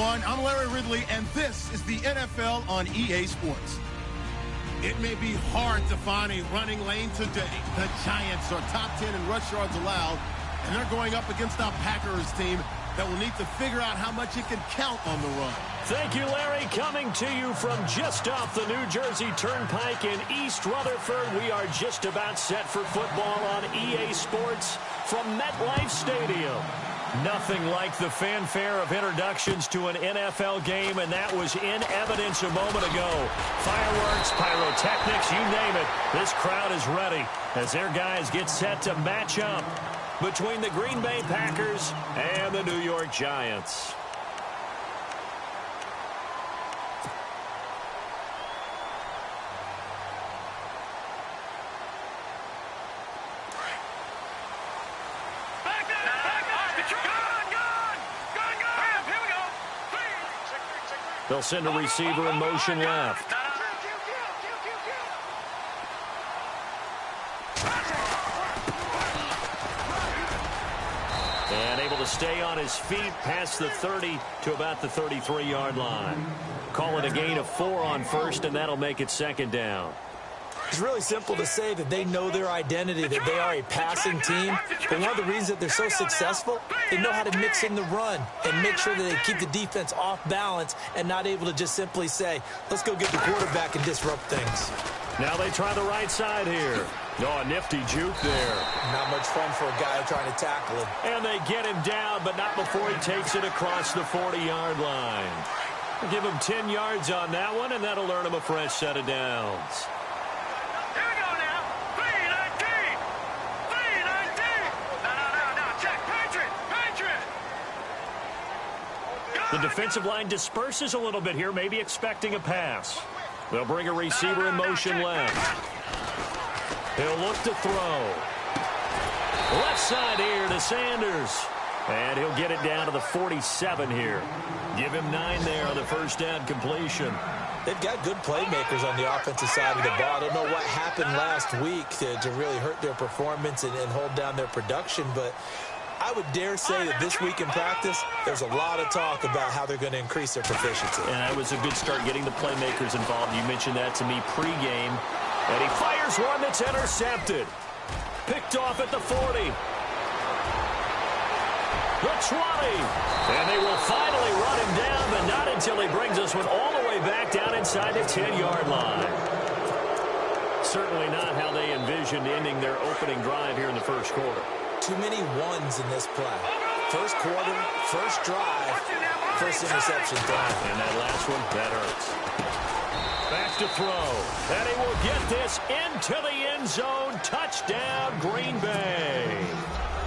everyone. I'm Larry Ridley, and this is the NFL on EA Sports. It may be hard to find a running lane today. The Giants are top 10 in rush yards allowed, and they're going up against our Packers team that will need to figure out how much it can count on the run. Thank you, Larry. Coming to you from just off the New Jersey Turnpike in East Rutherford, we are just about set for football on EA Sports from MetLife Stadium. Nothing like the fanfare of introductions to an NFL game, and that was in evidence a moment ago. Fireworks, pyrotechnics, you name it. This crowd is ready as their guys get set to match up between the Green Bay Packers and the New York Giants. They'll send a receiver in motion left. And able to stay on his feet past the 30 to about the 33-yard line. Call it a gain of 4 on first, and that'll make it second down. It's really simple to say that they know their identity, that they are a passing team. But one of the reasons that they're so successful, they know how to mix in the run and make sure that they keep the defense off balance and not able to just simply say, let's go get the quarterback and disrupt things. Now they try the right side here. Oh, a nifty juke there. Not much fun for a guy trying to tackle him. And they get him down, but not before he takes it across the 40-yard line. We'll give him 10 yards on that one, and that'll earn him a fresh set of downs. The defensive line disperses a little bit here, maybe expecting a pass. They'll bring a receiver in motion left. He'll look to throw. Left side here to Sanders. And he'll get it down to the 47 here. Give him 9 there on the first down completion. They've got good playmakers on the offensive side of the ball. I don't know what happened last week to really hurt their performance and hold down their production, but I would dare say that this week in practice, there's a lot of talk about how they're going to increase their proficiency. And that was a good start getting the playmakers involved. You mentioned that to me pregame. And he fires one that's intercepted. Picked off at the 40. The 20. And they will finally run him down, but not until he brings us one all the way back down inside the 10-yard line. Certainly not how they envisioned ending their opening drive here in the first quarter. Too many ones in this play. First quarter, first drive, first interception thrown. And that last one, that hurts. Back to throw. And he will get this into the end zone. Touchdown, Green Bay.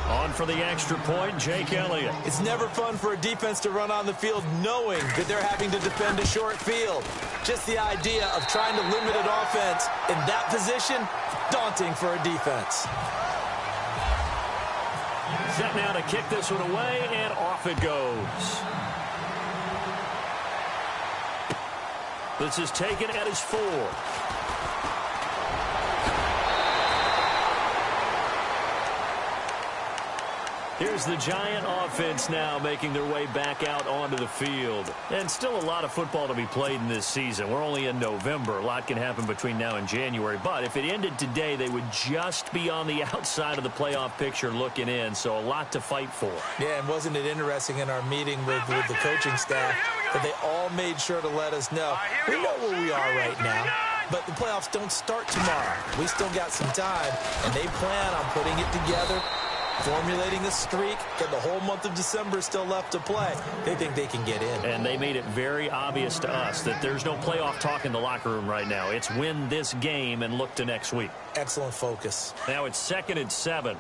On for the extra point, Jake Elliott. It's never fun for a defense to run on the field knowing that they're having to defend a short field. Just the idea of trying to limit an offense in that position, daunting for a defense. Set now to kick this one away, and off it goes. This is taken at his 4. Here's the Giant offense now making their way back out onto the field. And still a lot of football to be played in this season. We're only in November. A lot can happen between now and January. But if it ended today, they would just be on the outside of the playoff picture looking in. So a lot to fight for. Yeah, and wasn't it interesting in our meeting with the coaching staff that they all made sure to let us know, we know where we are right now, but the playoffs don't start tomorrow. We still got some time, and they plan on putting it together, formulating a streak, and the whole month of December is still left to play. They think they can get in. And they made it very obvious to us that there's no playoff talk in the locker room right now. It's win this game and look to next week. Excellent focus. Now it's 2nd and 7.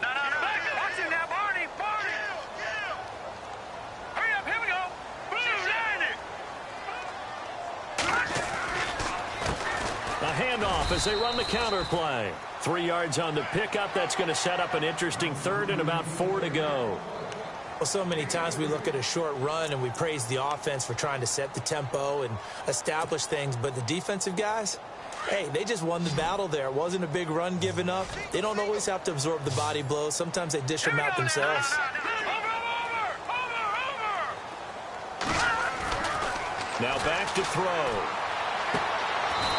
Handoff as they run the counter play. 3 yards on the pickup. That's going to set up an interesting 3rd and about 4 to go. Well, so many times we look at a short run and we praise the offense for trying to set the tempo and establish things, but the defensive guys, hey, they just won the battle there. It wasn't a big run given up. They don't always have to absorb the body blows. Sometimes they dish them out themselves. Now back to throw.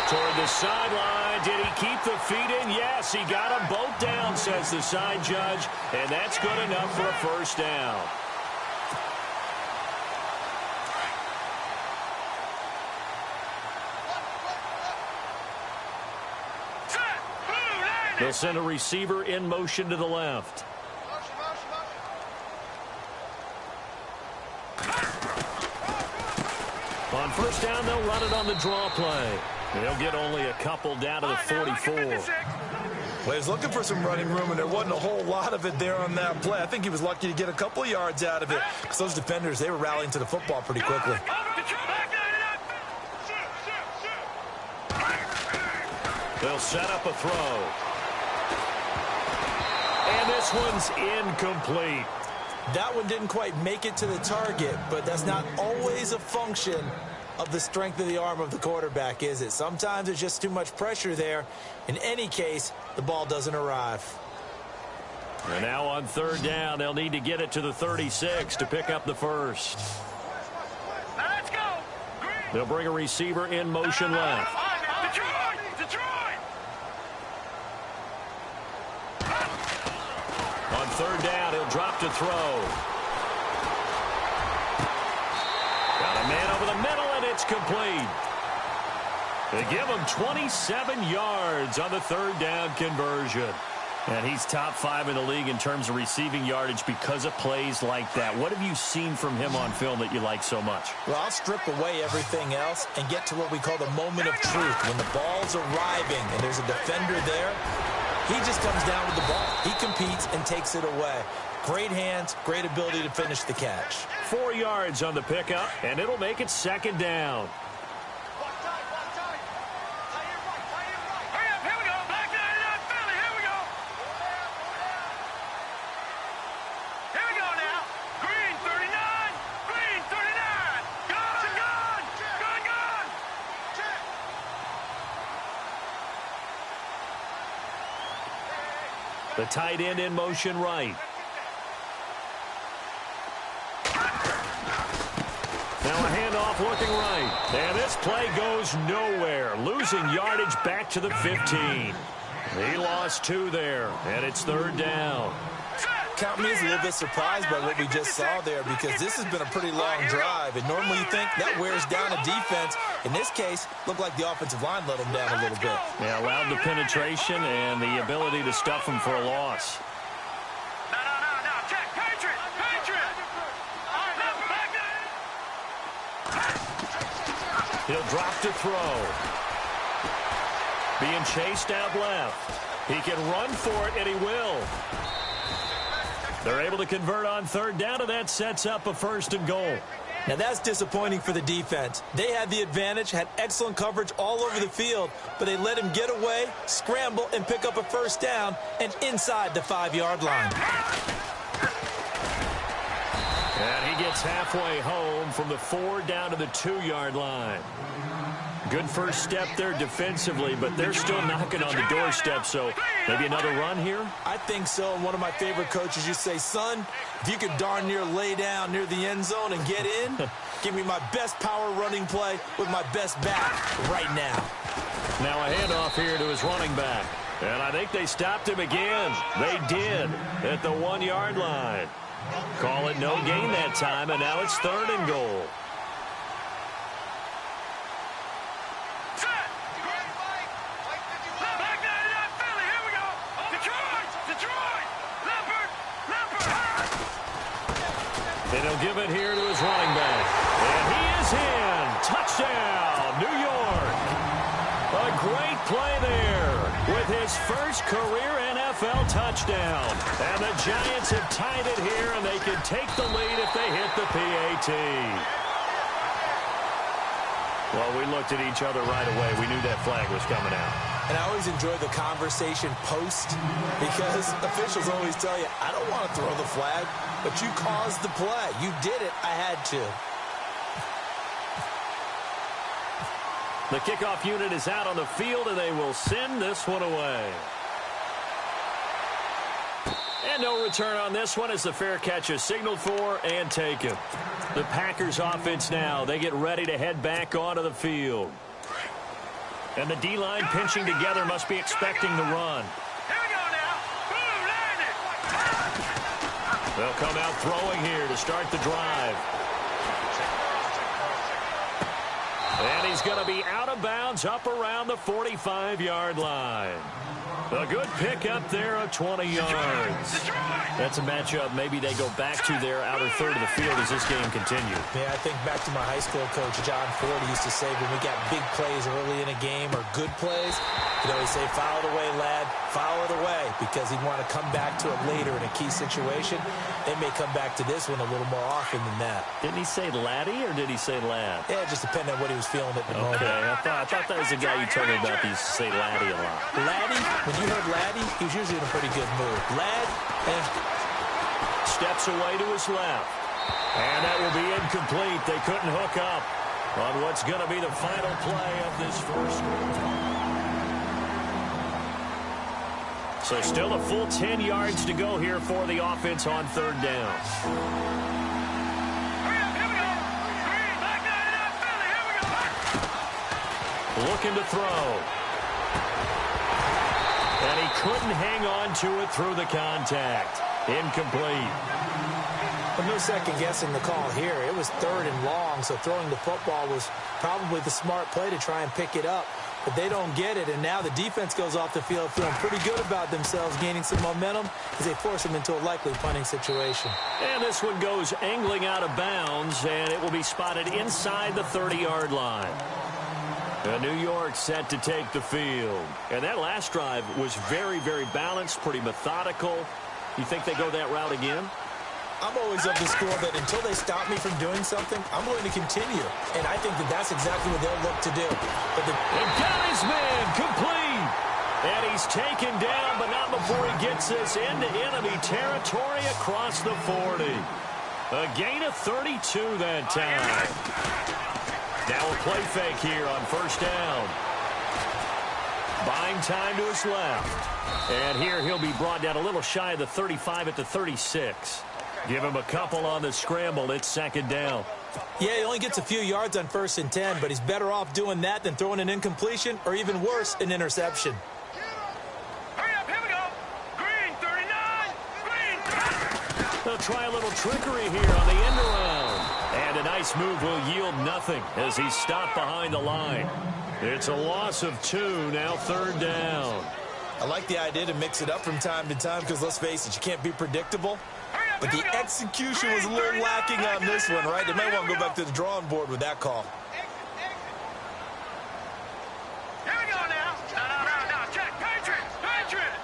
Toward the sideline. Did he keep the feet in? Yes, he got them both down, says the side judge. And that's good enough for a first down. They'll send a receiver in motion to the left. On first down, they'll run it on the draw play. They'll get only a couple down to the 44. Well, he's looking for some running room, and there wasn't a whole lot of it there on that play. I think he was lucky to get a couple of yards out of it because those defenders, they were rallying to the football pretty quickly. They'll set up a throw. And this one's incomplete. That one didn't quite make it to the target, but that's not always a function of the strength of the arm of the quarterback, is it? Sometimes there's just too much pressure there. In any case, the ball doesn't arrive. And now on third down, they'll need to get it to the 36 to pick up the first. Let's go. They'll bring a receiver in motion left. Detroit! On third down, he'll drop to throw. Got a man over the middle, and it's complete. They give him 27 yards on the third down conversion. And he's top 5 in the league in terms of receiving yardage because of plays like that. What have you seen from him on film that you like so much? Well, I'll strip away everything else and get to what we call the moment of truth. When the ball's arriving and there's a defender there, he just comes down with the ball. He competes and takes it away. Great hands, great ability to finish the catch. 4 yards on the pickup, and it'll make it second down. The tight end in motion right. Now a handoff looking right. And this play goes nowhere. Losing yardage back to the 15. He lost 2 there, and it's third down. Count me as a little bit surprised by what we just saw there because this has been a pretty long drive, and normally you think that wears down a defense. In this case, looked like the offensive line let them down a little bit. Yeah, allowed the penetration and the ability to stuff them for a loss. No. Check. Patriot. All right, back. He'll drop to throw. Being chased out left. He can run for it, and he will. They're able to convert on third down, and that sets up a first and goal. Now, that's disappointing for the defense. They had the advantage, had excellent coverage all over the field, but they let him get away, scramble, and pick up a first down, and inside the 5-yard line. And he gets halfway home from the 4 down to the 2-yard line. Good first step there defensively, but they're still knocking on the doorstep, so maybe another run here? I think so, and one of my favorite coaches used to say, son, if you could darn near lay down near the end zone and get in, give me my best power running play with my best back right now. Now a handoff here to his running back. And I think they stopped him again. They did at the 1-yard line. Call it no gain that time, and now it's third and goal. And he'll give it here to his running back. And he is in. Touchdown, New York. A great play there with his first career NFL touchdown. And the Giants have tied it here, and they can take the lead if they hit the PAT. Well, we looked at each other right away. We knew that flag was coming out. And I always enjoy the conversation post because officials always tell you, I don't want to throw the flag, but you caused the play. You did it. I had to. The kickoff unit is out on the field, and they will send this one away. And no return on this one as the fair catch is signaled for and taken. The Packers offense now, they get ready to head back onto the field. And the D-line pinching together must be expecting the run. Here we go now. Boom, landed. They'll come out throwing here to start the drive. And he's going to be out of bounds up around the 45-yard line. A good pick up there of 20 yards. That's a matchup maybe they go back to their outer third of the field as this game continues. Yeah, I think back to my high school coach, John Ford, used to say when we got big plays early in a game or good plays, he'd always say, foul it away, lad, foul it away, because he'd want to come back to it later in a key situation. They may come back to this one a little more often than that. Didn't he say laddie or did he say lad? Yeah, just depending on what he was feeling at the moment. Okay, I thought that was the guy you told me about that used to say laddie a lot. Laddie, when you heard laddie, he was usually in a pretty good mood. Lad, steps away to his left. And that will be incomplete. They couldn't hook up on what's going to be the final play of this first quarter. So still a full 10 yards to go here for the offense on third down. Hurry up, here we go. Green, back nine and out, Philly, here we go. Looking to throw. And he couldn't hang on to it through the contact. Incomplete. But no second guessing the call here. It was third and long, so throwing the football was probably the smart play to try and pick it up. But they don't get it, and now the defense goes off the field feeling pretty good about themselves, gaining some momentum as they force them into a likely punting situation. And this one goes angling out of bounds, and it will be spotted inside the 30-yard line. And New York set to take the field. And that last drive was very, very balanced, pretty methodical. You think they go that route again? I'm always of the school that until they stop me from doing something, I'm going to continue. And I think that that's exactly what they'll look to do. But and got his man complete. And he's taken down, but not before he gets this into enemy territory across the 40. A gain of 32 that time. Now a play fake here on first down. Buying time to his left. And here he'll be brought down a little shy of the 35 at the 36. Give him a couple on the scramble. It's second down. Yeah, he only gets a few yards on 1st and 10, but he's better off doing that than throwing an incompletion or even worse, an interception. Hurry up, here we go. Green, 39. Green. They'll try a little trickery here on the end around. And a nice move will yield nothing as he's stopped behind the line. It's a loss of 2, now third down. I like the idea to mix it up from time to time because, let's face it, you can't be predictable. But the execution was a little lacking on this one, right? They may want to go back to the drawing board with that call. Here we go now. No. Check. Patriot.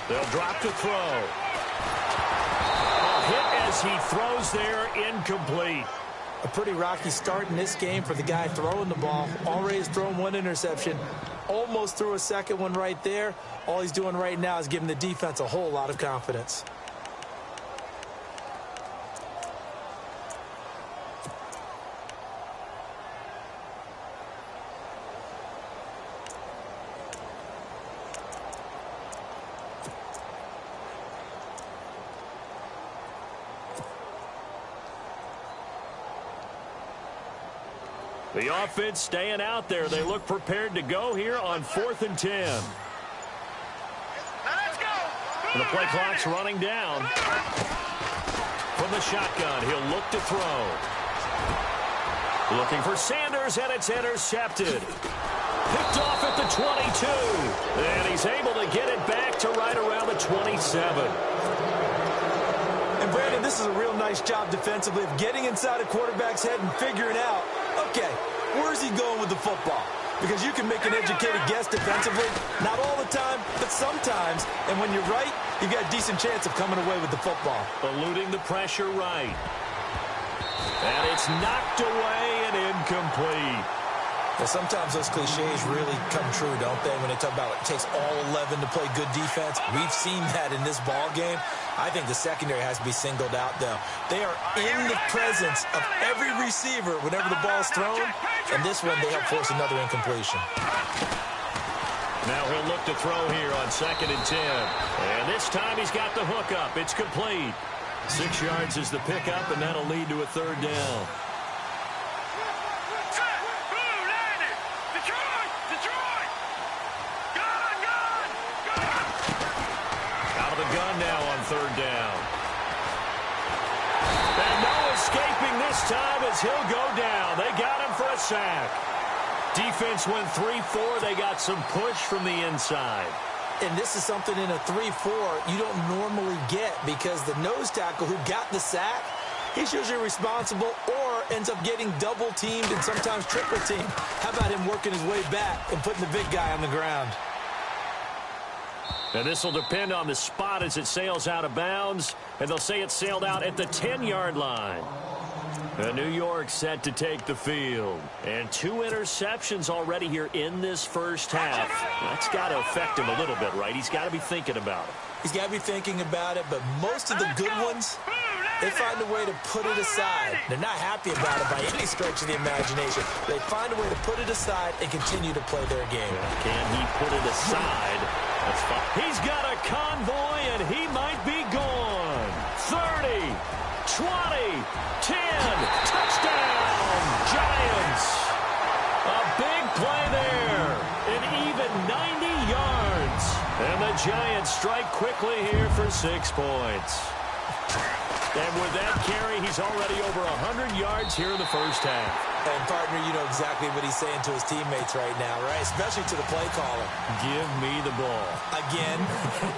They'll drop to throw. A hit as he throws there, incomplete. A pretty rocky start in this game for the guy throwing the ball. Already has thrown one interception. Almost threw a second one right there. All he's doing right now is giving the defense a whole lot of confidence. The offense staying out there. They look prepared to go here on 4th and 10. Now let's go. And the play clock's running down. From the shotgun, he'll look to throw. Looking for Sanders, and it's intercepted. Picked off at the 22. And he's able to get it back to right around the 27. And Brandon, this is a real nice job defensively of getting inside a quarterback's head and figuring out, okay, where's he going with the football? Because you can make an educated guess defensively, not all the time, but sometimes. And when you're right, you've got a decent chance of coming away with the football. Eluding the pressure right. And it's knocked away and incomplete. Well, sometimes those cliches really come true, don't they? When they talk about it takes all 11 to play good defense. We've seen that in this ball game. I think the secondary has to be singled out, though. They are in the presence of every receiver whenever the ball's thrown. And this one, they help force another incompletion. Now he'll look to throw here on 2nd and 10. And this time he's got the hook up. It's complete. 6 yards is the pickup, and that'll lead to a 3rd down. Out of the gun now on 3rd down. And no escaping this time as he'll go down. They got him for a sack. Defense went 3-4. They got some push from the inside. And this is something in a 3-4 you don't normally get because the nose tackle who got the sack, he's usually responsible or ends up getting double-teamed and sometimes triple-teamed. How about him working his way back and putting the big guy on the ground? And this will depend on the spot as it sails out of bounds, and they'll say it sailed out at the 10-yard line. New York set to take the field. And 2 interceptions already here in this first half. That's got to affect him a little bit, right? He's got to be thinking about it. He's got to be thinking about it, but most of the good ones, they find a way to put it aside. They're not happy about it by any stretch of the imagination. They find a way to put it aside and continue to play their game. Can he put it aside? That's fine. He's got a convoy, and he might be gone. 30, 20, 10, touchdown, Giants. A big play there, an even 90 yards. And the Giants strike quickly here for 6 points. And with that carry, he's already over 100 yards here in the first half. And, partner, you know exactly what he's saying to his teammates right now, right? Especially to the play caller. Give me the ball. Again,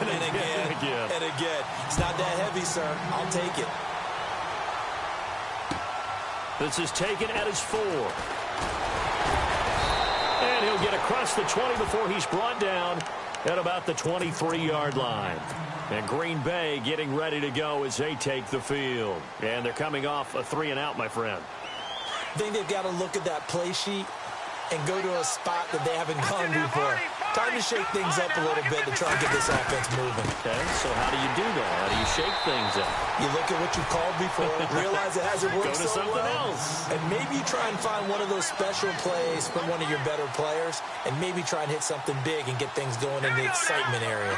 and again, and again. It's not that heavy, sir. I'll take it. This is taken at his 4. And he'll get across the 20 before he's brought down at about the 23-yard line. And Green Bay getting ready to go as they take the field. And they're coming off a 3-and-out, my friend. I think they've got to look at that play sheet and go to a spot that they haven't gone before. Time to shake things up a little bit to try and get this offense moving. Okay, so how do you do that? How do you shake things up? You look at what you called before, realize it hasn't worked so well. Go to something else. And maybe you try and find one of those special plays from one of your better players, and maybe try and hit something big and get things going in the excitement area.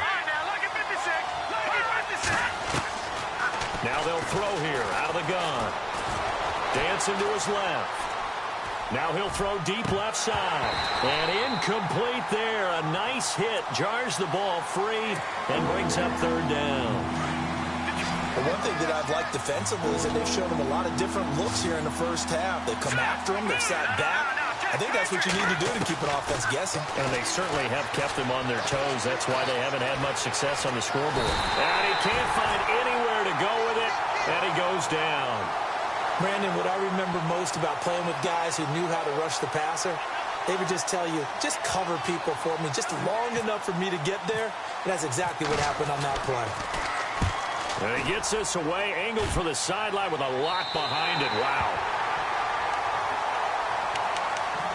Now they'll throw here out of the gun. Dancing to his left. Now he'll throw deep left side. And incomplete there. A nice hit. Jars the ball free and brings up 3rd down. Well, one thing that I've liked defensively is that they've shown him a lot of different looks here in the first half. They've come after him. They've sat back. I think that's what you need to do to keep an offense guessing. And they certainly have kept them on their toes. That's why they haven't had much success on the scoreboard. And he can't find anywhere to go with it. And he goes down. Brandon, what I remember most about playing with guys who knew how to rush the passer, they would just tell you, just cover people for me, just long enough for me to get there. And that's exactly what happened on that play. And he gets this away, angled for the sideline with a lock behind it. Wow.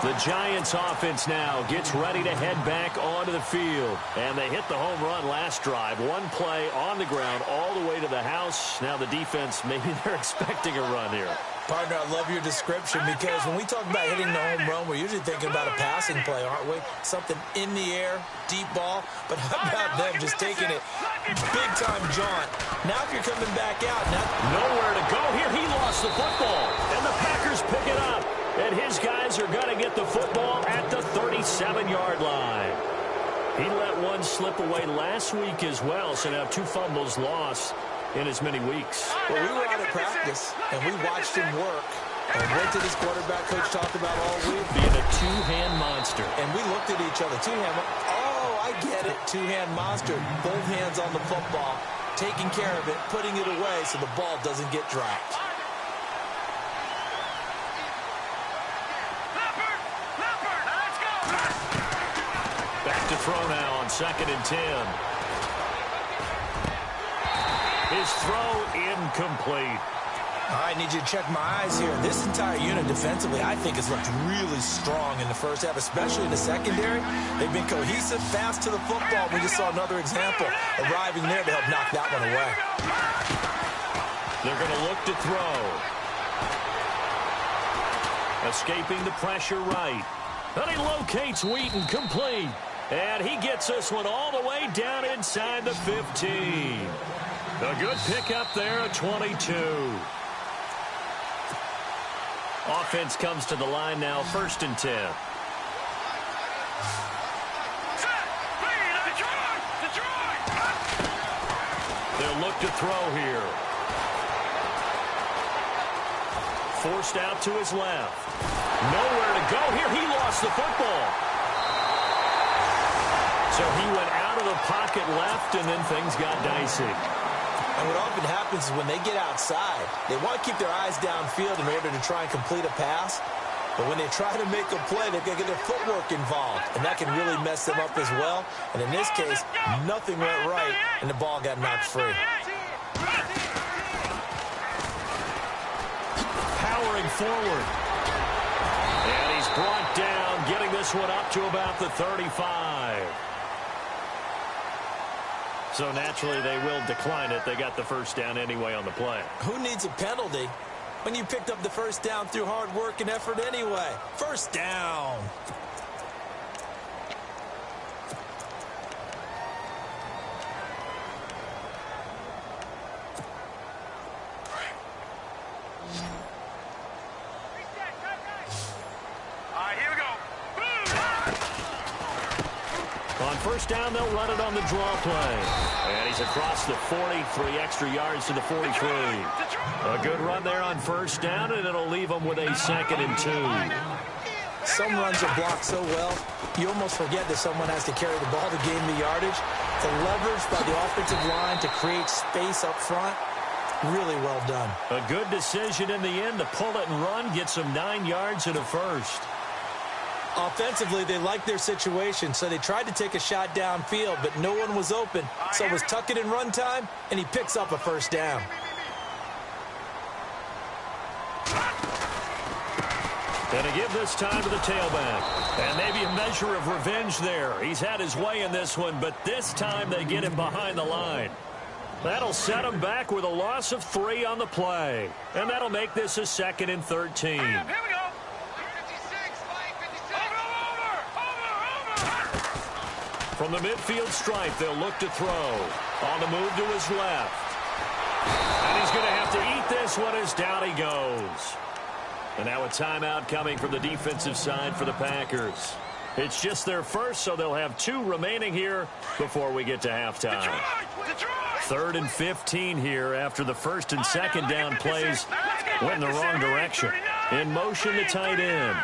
The Giants offense now gets ready to head back onto the field. And they hit the home run last drive. One play on the ground all the way to the house. Now the defense, maybe they're expecting a run here. Partner, I love your description because when we talk about hitting the home run, we're usually thinking about a passing play, aren't we? Something in the air, deep ball. But how about them just taking it big-time jaunt? Now if you're coming back out. Nowhere to go here. He lost the football. And the Packers pick it up. And his guys are going to get the football at the 37-yard line. He let one slip away last week as well, so now 2 fumbles lost in as many weeks. Well, we were out at practice, and we watched him work. And what did his quarterback coach talk about all week? Being a 2-hand monster. And we looked at each other. 2-hand. Oh, I get it. 2-hand monster. Both hands on the football, taking care of it, putting it away so the ball doesn't get dropped. Back to throw now on 2nd and 10. His throw incomplete. All right, need you to check my eyes here. This entire unit defensively, I think, has looked really strong in the first half, especially in the secondary. They've been cohesive, fast to the football. We just saw another example arriving there to help knock that one away. They're going to look to throw. Escaping the pressure right. And he locates Wheaton, complete. And he gets this one all the way down inside the 15. A good pickup there at 22. Offense comes to the line now, 1st and 10. They'll look to throw here. Forced out to his left. Nowhere to go here. He lost the football. So he went out of the pocket left, and then things got dicey. And what often happens is when they get outside, they want to keep their eyes downfield in order to try and complete a pass. But when they try to make a play, they're going to get their footwork involved, and that can really mess them up as well. And in this case, nothing went right, and the ball got knocked free. Powering forward. And he's brought down, getting this one up to about the 35. So naturally, they will decline it. They got the first down anyway on the play. Who needs a penalty when you picked up the first down through hard work and effort anyway? First down. On first down, they'll run it on the draw play. And he's across the 40, 3 extra yards to the 43. A good run there on first down, and it'll leave them with a 2nd and 2. Some runs are blocked so well, you almost forget that someone has to carry the ball to gain the yardage. The leverage by the offensive line to create space up front, really well done. A good decision in the end to pull it and run, get some 9 yards and a first. Offensively, they liked their situation, so they tried to take a shot downfield, but no one was open. So it was tuck it and run time, and he picks up a first down. And to give this time to the tailback. And maybe a measure of revenge there. He's had his way in this one, but this time they get him behind the line. That'll set him back with a loss of 3 on the play. And that'll make this a 2nd and 13. Here we go. From the midfield stripe, they'll look to throw. On the move to his left. And he's going to have to eat this one as down he goes. And now a timeout coming from the defensive side for the Packers. It's just their first, so they'll have 2 remaining here before we get to halftime. 3rd and 15 here after the 1st and 2nd down plays went in the wrong direction. In motion, the tight end.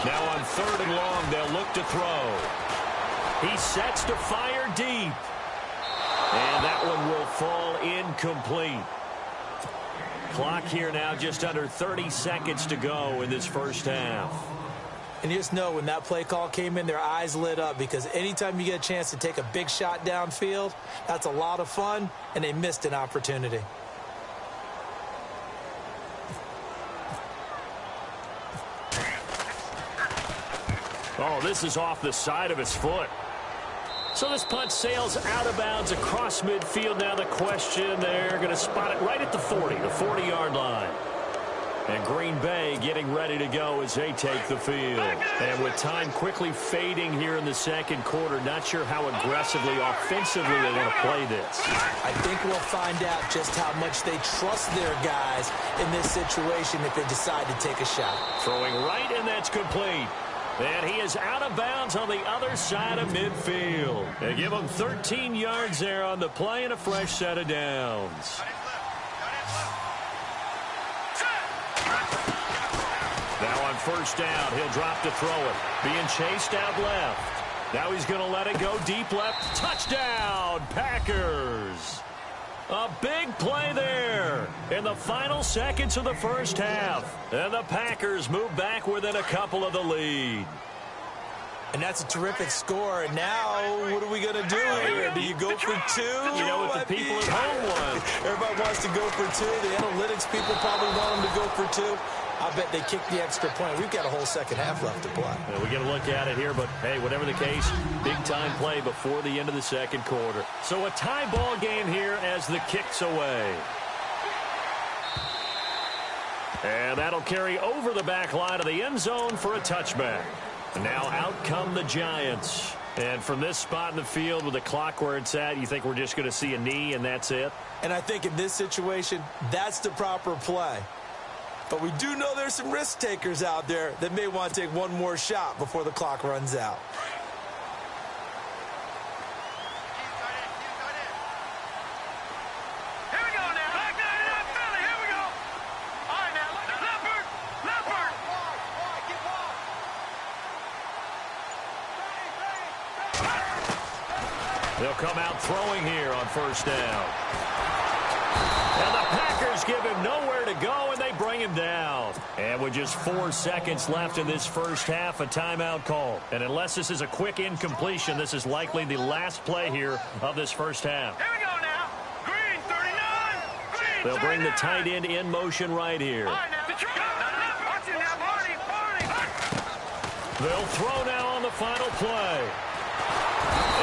Now on 3rd and long, they'll look to throw. He sets to fire deep. And that one will fall incomplete. Clock here now just under 30 seconds to go in this first half. And you just know when that play call came in, their eyes lit up, because anytime you get a chance to take a big shot downfield, that's a lot of fun, and they missed an opportunity. Oh, this is off the side of his foot. So this punt sails out of bounds across midfield. Now the question, they're going to spot it right at the 40, the 40-yard line. And Green Bay getting ready to go as they take the field. And with time quickly fading here in the 2nd quarter, not sure how aggressively, offensively they want to play this. I think we'll find out just how much they trust their guys in this situation if they decide to take a shot. Throwing right, and that's complete. And he is out of bounds on the other side of midfield. They give him 13 yards there on the play and a fresh set of downs. Now on first down, he'll drop to throw it. Being chased out left. Now he's going to let it go deep left. Touchdown, Packers. A big play there in the final seconds of the first half. And the Packers move back within a couple of the lead. And that's a terrific score. And now, what are we going to do here? Do you go for 2? You know what the people at home want. Everybody wants to go for 2. The analytics people probably want them to go for 2. I bet they kicked the extra point. We've got a whole second half left to play. Yeah, we get a look at it here, but hey, whatever the case, big-time play before the end of the second quarter. So a tie ball game here as the kick's away. And that'll carry over the back line of the end zone for a touchback. And now out come the Giants. And from this spot in the field with the clock where it's at, you think we're just going to see a knee and that's it? And I think in this situation, that's the proper play. But we do know there's some risk takers out there that may want to take one more shot before the clock runs out. Here we go now. Back nine and out, Philly. Here we go. All right, now. Leopard. Leopard. They'll come out throwing here on first down. And the Packers give him nowhere to go, and they bring him down. And with just 4 seconds left in this first half, a timeout call. And unless this is a quick incompletion, this is likely the last play here of this first half. Here we go now. Green 39. Green They'll bring the tight end in motion right here. All right, now. Watch it now, Barney. They'll throw now on the final play.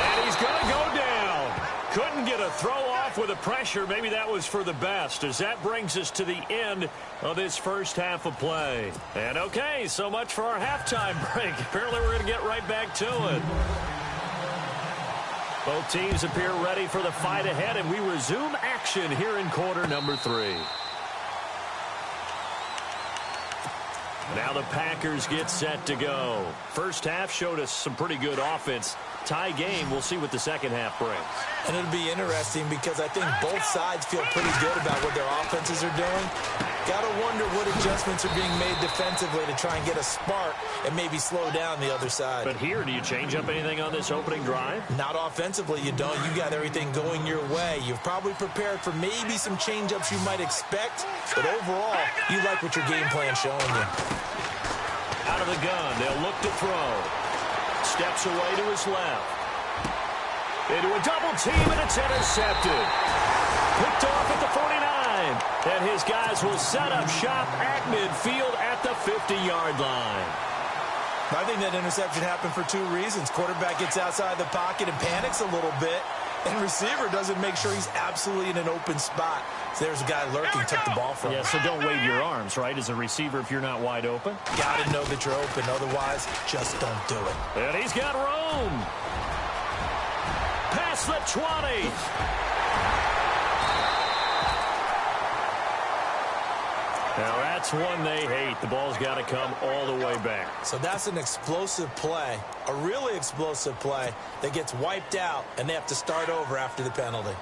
And he's going to go down. Couldn't get a throw off with the pressure. Maybe that was for the best, as that brings us to the end of this first half of play. And okay, so much for our halftime break. Apparently we're going to get right back to it. Both teams appear ready for the fight ahead, and we resume action here in quarter number 3. Now the Packers get set to go. First half showed us some pretty good offense. Tie game, we'll see what the second half brings. And it'll be interesting because I think both sides feel pretty good about what their offenses are doing. Got to wonder what adjustments are being made defensively to try and get a spark and maybe slow down the other side. But here, do you change up anything on this opening drive? Not offensively, you don't. You got everything going your way. You've probably prepared for maybe some change-ups you might expect, but overall, you like what your game plan's showing you. Out of the gun, they'll look to throw. Steps away to his left. Into a double team, and it's intercepted. Picked off at the 49. And his guys will set up shop at midfield at the 50-yard line. I think that interception happened for 2 reasons. Quarterback gets outside the pocket and panics a little bit, and receiver doesn't make sure he's absolutely in an open spot. So there's a guy lurking, took the ball from him. Yeah, so don't wave your arms, right, as a receiver if you're not wide open? Got to know that you're open. Otherwise, just don't do it. And he's got room. Past the 20. Now that's one they hate. The ball's got to come all the way back. So that's an explosive play, a really explosive play that gets wiped out, and they have to start over after the penalty.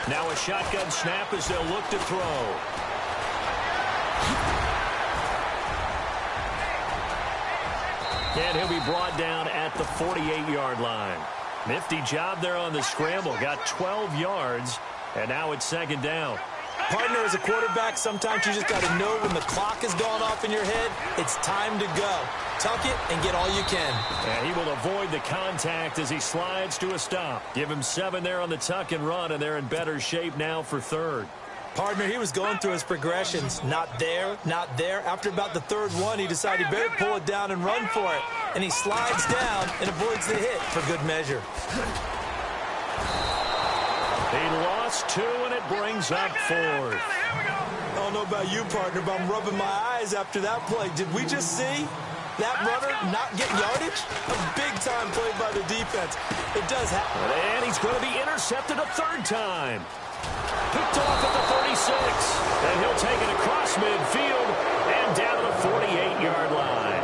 Now a shotgun snap as they'll look to throw. And he'll be brought down at the 48-yard line. Nifty job there on the scramble. Got 12 yards, and now it's second down. Partner, as a quarterback, sometimes you just got to know when the clock has gone off in your head, it's time to go. Tuck it and get all you can. And he will avoid the contact as he slides to a stop. Give him 7 there on the tuck and run, and they're in better shape now for third. Partner, he was going through his progressions. Not there, not there. After about the third one, he decided he better pull it down and run for it. And he slides down and avoids the hit for good measure. He lost 2, and it brings up 4th. I don't know about you, partner, but I'm rubbing my eyes after that play. Did we just see that runner not get yardage? A big-time play by the defense. It does happen. And he's going to be intercepted a 3rd time. Picked off at the 36. And he'll take it across midfield and down to the 48-yard line.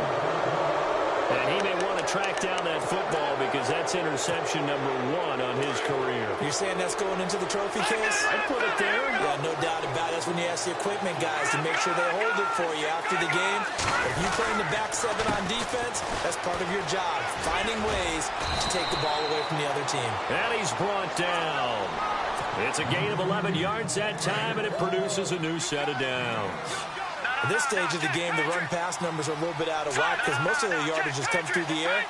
And he may want to track down that football because that's interception number 1 on his career. You're saying that's going into the trophy case? I'd put it there. Yeah, no doubt about it. That's when you ask the equipment guys to make sure they hold it for you after the game. If you play in the back 7 on defense, that's part of your job, finding ways to take the ball away from the other team. And he's brought down. It's a gain of 11 yards that time, and it produces a new set of downs. At this stage of the game, the run-pass numbers are a little bit out of whack because most of the yardage just comes through the air.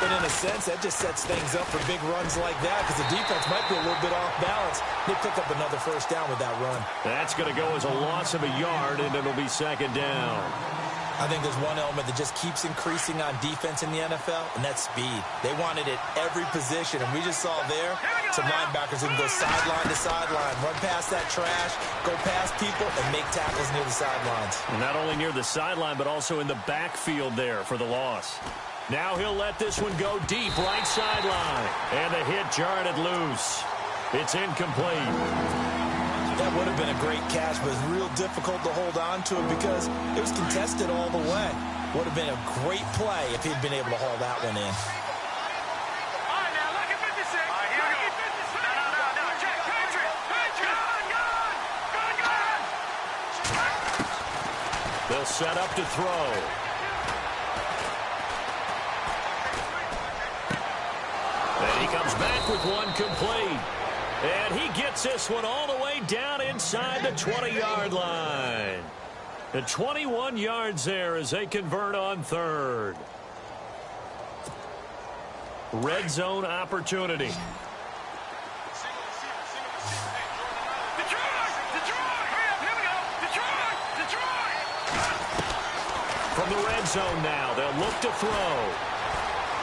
But in a sense, that just sets things up for big runs like that because the defense might be a little bit off balance. They pick up another first down with that run. That's going to go as a loss of a yard, and it'll be second down. I think there's one element that just keeps increasing on defense in the NFL, and that's speed. They want it at every position, and we just saw there some linebackers who can go sideline to sideline, run past that trash, go past people, and make tackles near the sidelines. And not only near the sideline, but also in the backfield there for the loss. Now he'll let this one go deep, right sideline. And the hit jarred it loose. It's incomplete. That would have been a great catch, but it's real difficult to hold on to it because it was contested all the way. Would have been a great play if he'd been able to haul that one in. All right, now, look at 56. All right, here we go. No, check. Patriot. Gun. They'll set up to throw. And he comes back with one complete. And he gets this one all the way down inside the 20-yard line. The 21 yards there as they convert on third. Red zone opportunity. From the red zone now, they'll look to throw.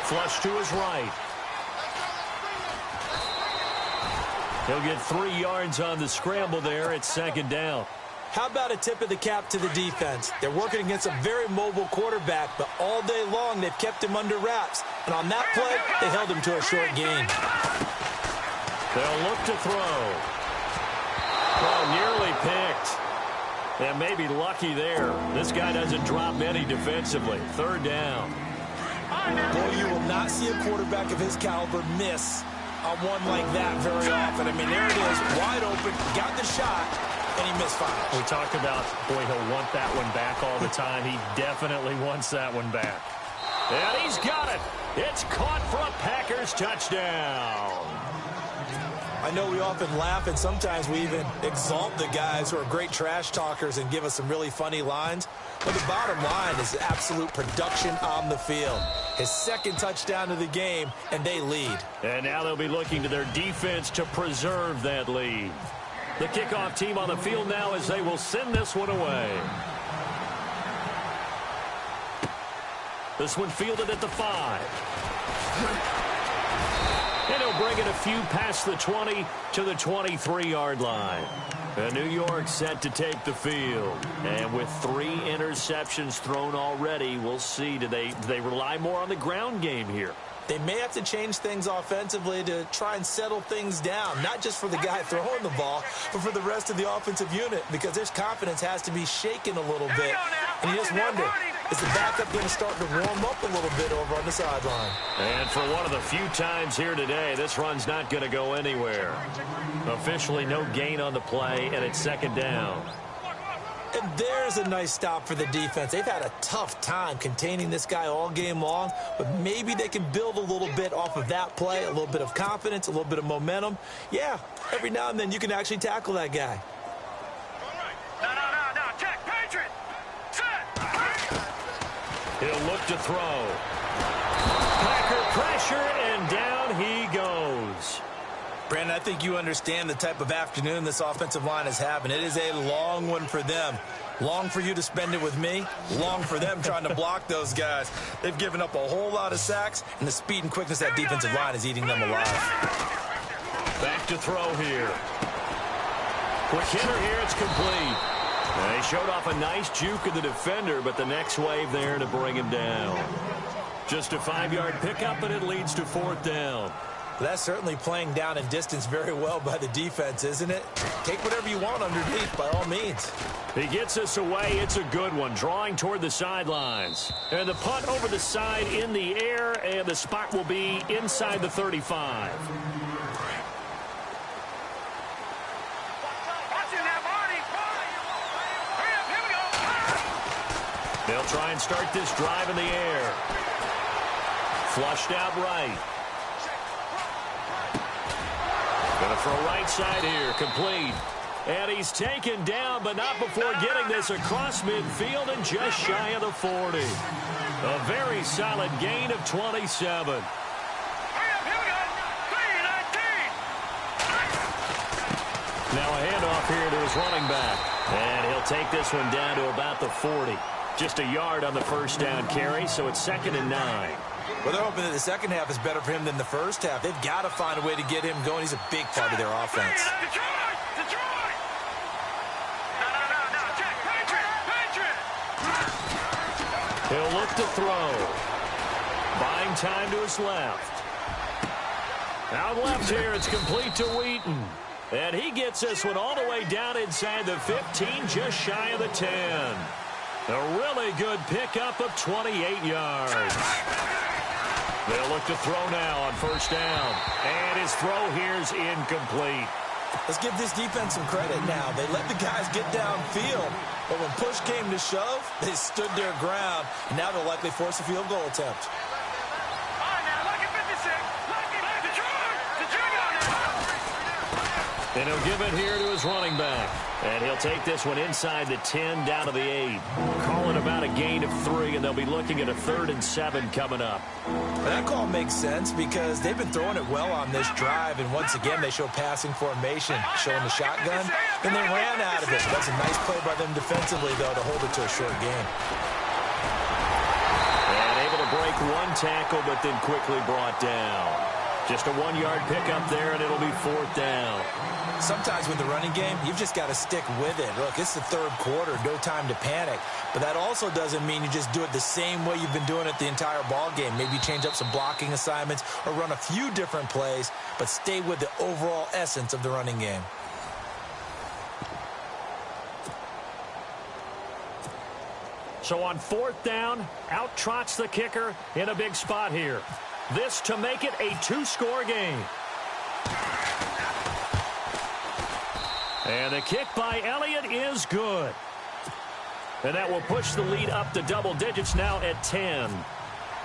Flush to his right. He'll get 3 yards on the scramble there. It's second down. How about a tip of the cap to the defense? They're working against a very mobile quarterback, but all day long they've kept him under wraps. And on that play, they held him to a short gain. They'll look to throw. Oh, nearly picked. And maybe lucky there. This guy doesn't drop many defensively. Third down. Boy, you will not see a quarterback of his caliber miss on one like that very often. I mean, there it is, wide open, got the shot, and he misfires. We talked about, boy, he'll want that one back all the time. He definitely wants that one back. And he's got it. It's caught for a Packers touchdown. I know we often laugh, and sometimes we even exalt the guys who are great trash talkers and give us some really funny lines. But the bottom line is absolute production on the field. His second touchdown of the game, and they lead. And now they'll be looking to their defense to preserve that lead. The kickoff team on the field now as they will send this one away. This one fielded at the 5. And he'll bring it a few past the 20 to the 23-yard line. And New York set to take the field. And with 3 interceptions thrown already, we'll see. Do they rely more on the ground game here? They may have to change things offensively to try and settle things down, not just for the guy throwing the ball, but for the rest of the offensive unit, because their confidence has to be shaken a little bit. And you just wonder, is the backup going to start to warm up a little bit over on the sideline? And for one of the few times here today, this run's not going to go anywhere. Officially no gain on the play, and it's second down. And there's a nice stop for the defense. They've had a tough time containing this guy all game long, but maybe they can build a little bit off of that play, a little bit of confidence, a little bit of momentum. Yeah, every now and then you can actually tackle that guy. No, check, Patriot. Set. He'll look to throw. Packer pressure, and down he goes. Brandon, I think you understand the type of afternoon this offensive line is having. It is a long one for them. Long for you to spend it with me. Long for them trying to block those guys. They've given up a whole lot of sacks, and the speed and quickness of that defensive line is eating them alive. Back to throw here. Quick hitter here, it's complete. And they showed off a nice juke of the defender, but the next wave there to bring him down. Just a 5-yard pickup, and it leads to fourth down. That's certainly playing down and distance very well by the defense, isn't it? Take whatever you want underneath, by all means. He gets us away. It's a good one, drawing toward the sidelines. And the punt over the side in the air, and the spot will be inside the 35. They'll try and start this drive in the air. Flushed out right. Going to throw right side here, complete. And he's taken down, but not before getting this across midfield and just shy of the 40. A very solid gain of 27. Now a handoff here to his running back. And he'll take this one down to about the 40. Just a yard on the first down carry, so it's 2nd and 9. Well, they're hoping that the second half is better for him than the first half. They've got to find a way to get him going. He's a big part of their offense. He'll look to throw. Buying time to his left. Out left here, it's complete to Wheaton. And he gets this one all the way down inside the 15, just shy of the 10. A really good pickup of 28 yards. They'll look to throw now on first down. And his throw here's incomplete. Let's give this defense some credit now. They let the guys get downfield. But when push came to shove, they stood their ground. And now they'll likely force a field goal attempt. And he'll give it here to his running back. And he'll take this one inside the 10 down to the 8. Calling about a gain of 3, and they'll be looking at a 3rd and 7 coming up. Well, that call makes sense because they've been throwing it well on this drive. And once again, they show passing formation, showing the shotgun. Then they ran out of it. That's a nice play by them defensively, though, to hold it to a short game. And able to break one tackle, but then quickly brought down. Just a 1-yard pickup there, and it'll be 4th down. Sometimes with the running game, you've just got to stick with it. Look, it's the 3rd quarter, no time to panic. But that also doesn't mean you just do it the same way you've been doing it the entire ball game. Maybe change up some blocking assignments or run a few different plays, but stay with the overall essence of the running game. So on 4th down, out trots the kicker in a big spot here. This to make it a 2-score game. And the kick by Elliott is good. And that will push the lead up to double digits now at 10.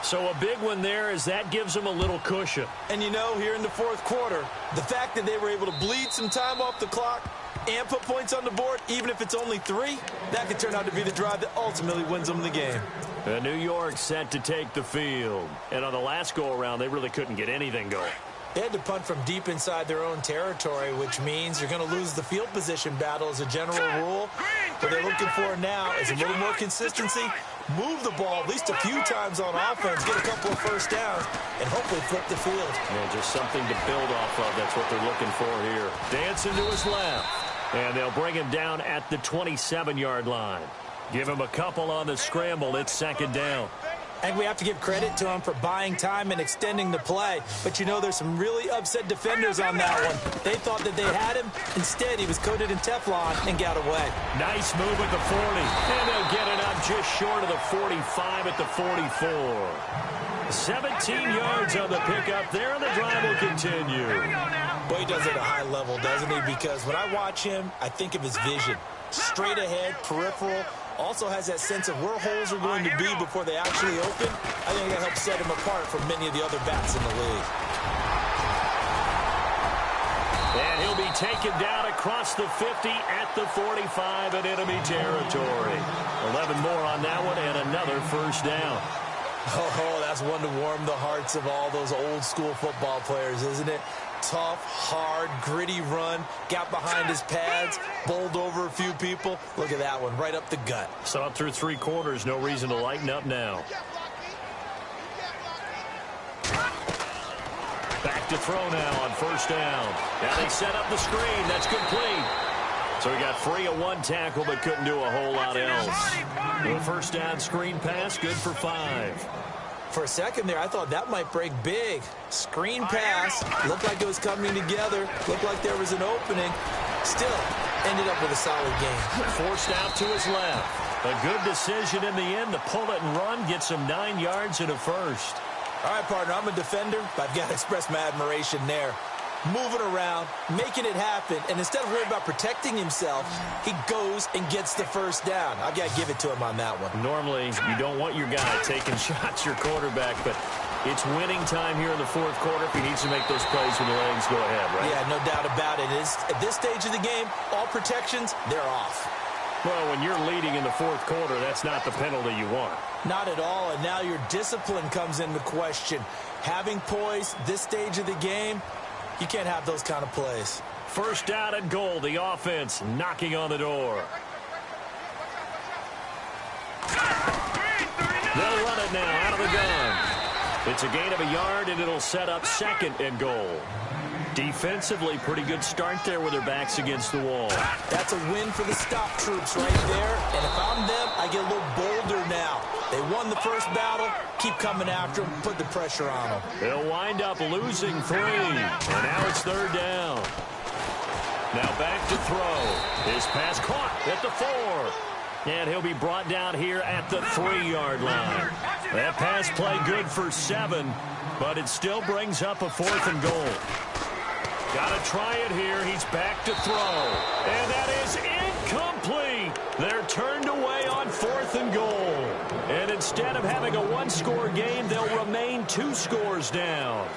So a big one there as that gives them a little cushion. And you know, here in the 4th quarter, the fact that they were able to bleed some time off the clock and put points on the board, even if it's only 3, that could turn out to be the drive that ultimately wins them the game. And New York set to take the field. And on the last go-around, they really couldn't get anything going. They had to punt from deep inside their own territory, which means you're going to lose the field position battle as a general rule. What they're looking for now is a little more consistency, move the ball at least a few times on offense, get a couple of first downs, and hopefully flip the field. Yeah, just something to build off of. That's what they're looking for here. Dancing to his left. And they'll bring him down at the 27-yard line. Give him a couple on the scramble. It's 2nd down. And we have to give credit to him for buying time and extending the play. But, you know, there's some really upset defenders on that one. They thought that they had him. Instead, he was coated in Teflon and got away. Nice move at the 40. And they'll get it up just short of the 45 at the 44. 17 yards on the pickup there, and the drive will continue. Boy, he does it at a high level, doesn't he? Because when I watch him, I think of his vision. Straight ahead, peripheral. Also has that sense of where holes are going to be before they actually open. I think that helps set him apart from many of the other backs in the league. And he'll be taken down across the 50 at the 45 in enemy territory. 11 more on that one and another first down. Oh, that's one to warm the hearts of all those old school football players, isn't it? Tough, hard, gritty run, got behind his pads, bowled over a few people. Look at that one, right up the gut. So up through 3 quarters, no reason to lighten up now. Back to throw now on first down. Now they set up the screen. That's complete. So he got free of 1 tackle but couldn't do a whole lot else. The first down screen pass, good for 5. For a second there, I thought that might break big. Screen pass, looked like it was coming together, looked like there was an opening. Still, ended up with a solid game. Forced out to his left. A good decision in the end to pull it and run, get some 9 yards and a first. All right, partner, I'm a defender, but I've got to express my admiration there. Moving around, making it happen, and instead of worrying about protecting himself, he goes and gets the first down. I've got to give it to him on that one. Normally, you don't want your guy taking shots, your quarterback, but It's winning time here in the fourth quarter if he needs to make those plays when the legs go ahead, right? Yeah, no doubt about it. At this stage of the game, all protections, they're off. Well, when you're leading in the fourth quarter, that's not the penalty you want. Not at all, and now your discipline comes into question. Having poise this stage of the game, you can't have those kind of plays. First down and goal, the offense knocking on the door. They'll run it now out of the gun. It's a gain of a yard, and it'll set up second and goal. Defensively, pretty good start there with their backs against the wall. That's a win for the stop troops right there. And if I'm them, I get a little bolder now. They won the first battle. Keep coming after them. Put the pressure on them. They'll wind up losing 3. And now it's third down. Now back to throw. His pass caught at the 4. And he'll be brought down here at the 3-yard line. That pass play good for 7, but it still brings up a 4th and goal. Got to try it here. He's back to throw. And that is incomplete. They're turned away on 4th and goal. And instead of having a 1-score game, they'll remain 2 scores down.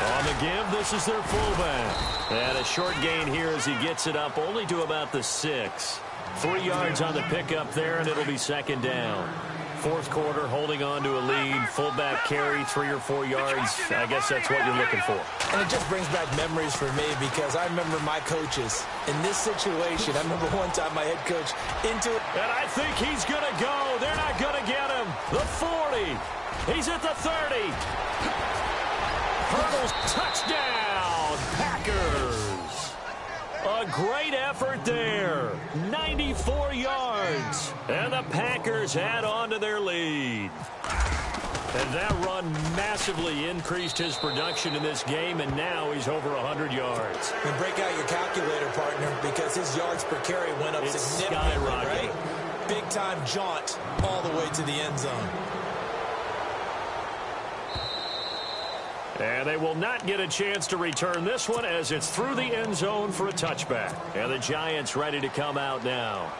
On the give, this is their fullback. And a short gain here as he gets it up only to about the 6. 3 yards on the pickup there, and it'll be second down. Fourth quarter, holding on to a lead. Fullback carry, 3 or 4 yards. I guess that's what you're looking for. And it just brings back memories for me because I remember my coaches in this situation. I remember one time my head coach into it. And I think he's going to go. They're not going to get him. The 40. He's at the 30. Hurdles, touchdown, Packers. A great effort there. 94 yards. And the Packers add on to their lead. And that run massively increased his production in this game, and now he's over 100 yards. And break out your calculator, partner, because his yards per carry went up significantly, right? Big-time jaunt all the way to the end zone. And they will not get a chance to return this one as it's through the end zone for a touchback. And the Giants ready to come out now.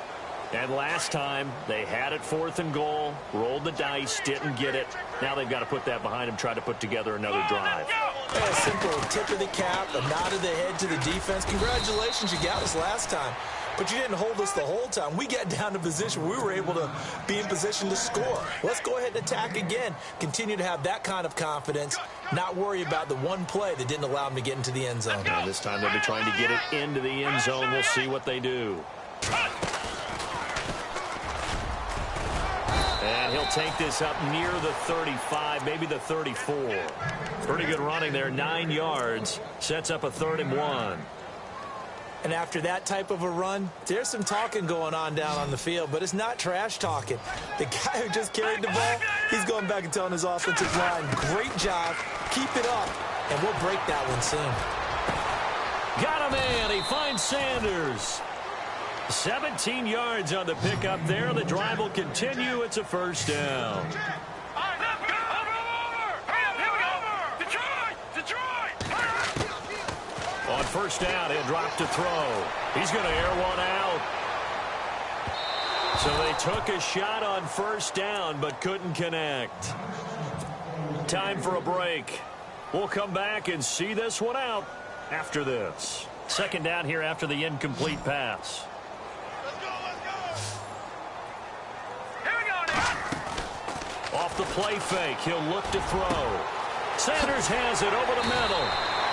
And last time, they had it 4th and goal, rolled the dice, didn't get it. Now they've got to put that behind them, try to put together another drive. A simple tip of the cap, a nod of the head to the defense. Congratulations, you got us last time. But you didn't hold us the whole time. We got down to position. We were able to be in position to score. Let's go ahead and attack again. Continue to have that kind of confidence. Not worry about the one play that didn't allow them to get into the end zone. And this time they'll be trying to get it into the end zone. We'll see what they do. And he'll take this up near the 35, maybe the 34. Pretty good running there, 9 yards. Sets up a 3rd and 1. And after that type of a run, there's some talking going on down on the field, but it's not trash talking. The guy who just carried the ball, he's going back and telling his offensive line, great job, keep it up, and we'll break that one soon. Got a man, he finds Sanders. 17 yards on the pickup there. The drive will continue. It's a first down. On first down, he'll drop to throw. He's going to air one out. So they took a shot on first down, but couldn't connect. Time for a break. We'll come back and see this one out after this. Second down here after the incomplete pass. Off the play fake, he'll look to throw. Sanders has it over the middle.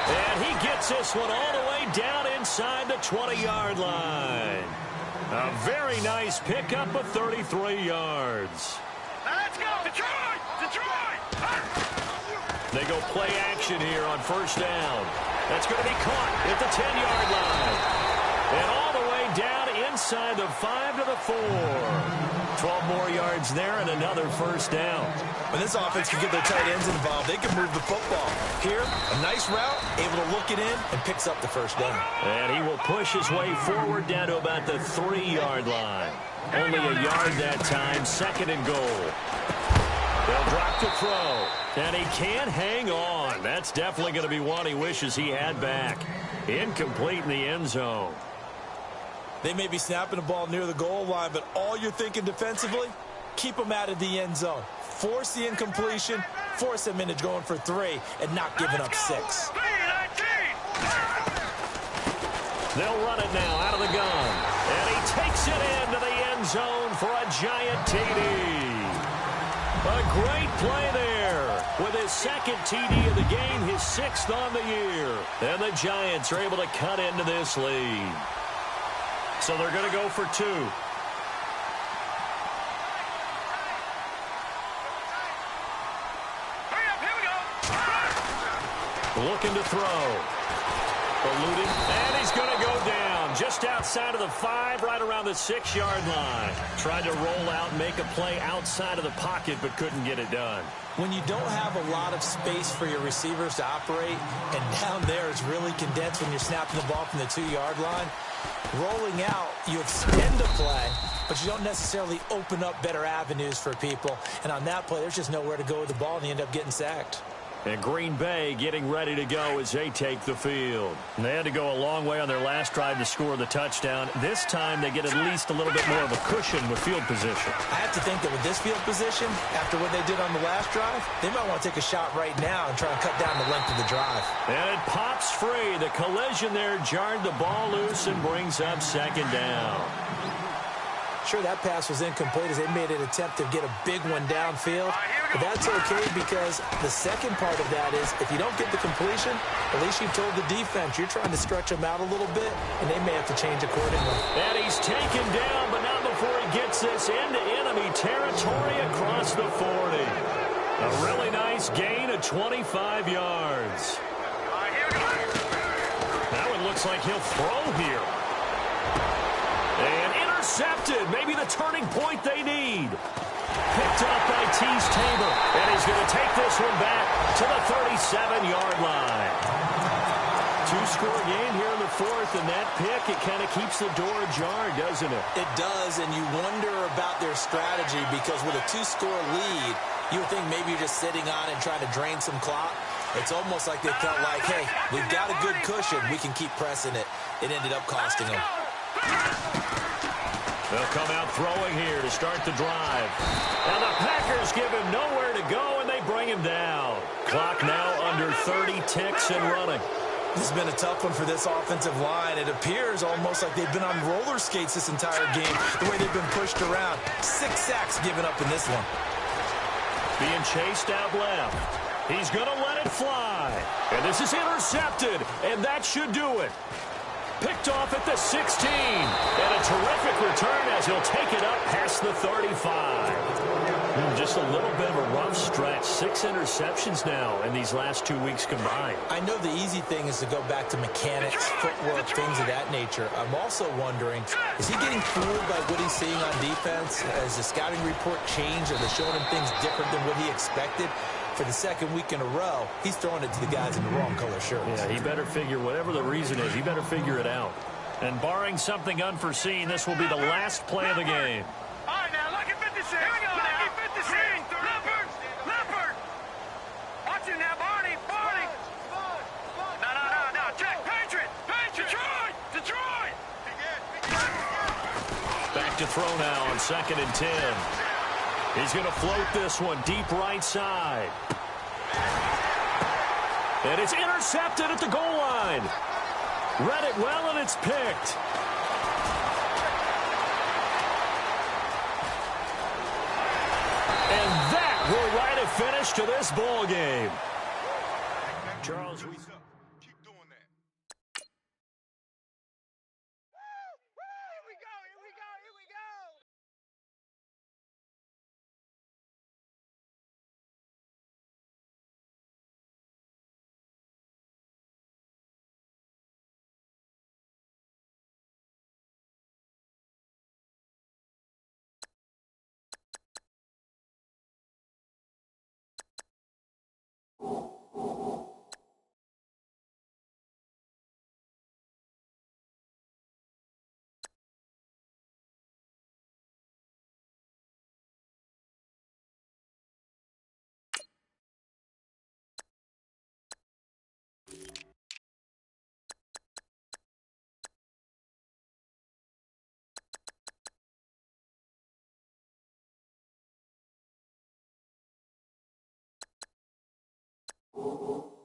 And he gets this one all the way down inside the 20-yard line. A very nice pickup of 33 yards. Let's go, Detroit! Detroit! They go play action here on first down. That's going to be caught at the 10-yard line. And all the way down inside the 5 to the 4. 12 more yards there and another first down. When this offense can get their tight ends involved, they can move the football. Here, a nice route, able to look it in, and picks up the first down. And he will push his way forward down to about the 3-yard line. Only a yard that time, second and goal. They'll drop to throw, and he can't hang on. That's definitely going to be one he wishes he had back. Incomplete in the end zone. They may be snapping the ball near the goal line, but all you're thinking defensively, keep them out of the end zone. Force the incompletion, force them into going for 3, and not giving up 6. They'll run it now out of the gun. And he takes it into the end zone for a giant TD. A great play there. With his second TD of the game, his 6th on the year. And the Giants are able to cut into this lead. So they're going to go for 2. Looking to throw. Eluding, and he's going to go down just outside of the 5, right around the 6-yard line. Tried to roll out and make a play outside of the pocket, but couldn't get it done. When you don't have a lot of space for your receivers to operate, and down there is really condensed when you're snapping the ball from the 2-yard line, rolling out, you extend a play, but you don't necessarily open up better avenues for people. And on that play, there's just nowhere to go with the ball, and you end up getting sacked. And Green Bay getting ready to go as they take the field. And they had to go a long way on their last drive to score the touchdown. This time they get at least a little bit more of a cushion with field position. I have to think that with this field position, after what they did on the last drive, they might want to take a shot right now and try and cut down the length of the drive. And it pops free. The collision there jarred the ball loose and brings up 2nd down. Sure, that pass was incomplete as they made an attempt to get a big one downfield. But that's okay because the second part of that is if you don't get the completion, at least you've told the defense you're trying to stretch them out a little bit, and they may have to change accordingly. And he's taken down, but not before he gets this into enemy territory across the 40. A really nice gain of 25 yards. That one looks like he'll throw here. And intercepted. Maybe the turning point they need. Picked up by Tease Tabor. And he's going to take this one back to the 37-yard line. 2-score game here in the 4th, and that pick, it kind of keeps the door ajar, doesn't it? It does, and you wonder about their strategy because with a 2-score lead, you would think maybe you're just sitting on and trying to drain some clock. It's almost like they felt like, hey, we've got a good cushion. We can keep pressing it. It ended up costing them. They'll come out throwing here to start the drive. And the Packers give him nowhere to go, and they bring him down. Clock now under 30 ticks and running. This has been a tough one for this offensive line. It appears almost like they've been on roller skates this entire game, the way they've been pushed around. 6 sacks given up in this one. Being chased out left. He's going to let it fly. And this is intercepted, and that should do it. Picked off at the 16. And a terrific return as he'll take it up past the 35. Just a little bit of a rough stretch. 6 interceptions now in these last 2 weeks combined. I know the easy thing is to go back to mechanics, footwork, things of that nature. I'm also wondering, is he getting fooled by what he's seeing on defense? Has the scouting report changed? Are they showing him things different than what he expected? For the 2nd week in a row, he's throwing it to the guys in the wrong color shirts. Yeah, he better figure, whatever the reason is, he better figure it out. And barring something unforeseen, this will be the last play of the game. All right, now, lucky 56. Here we go now. Lucky 56. Leopard. Leopard. Watch it now, Barney. Barney. No. Check. Patriot. Detroit. Detroit. Back to throw now on 2nd and 10. He's going to float this one deep right side. And it's intercepted at the goal line. Read it well, and it's picked. And that will write a finish to this ball game. Charles, we... you.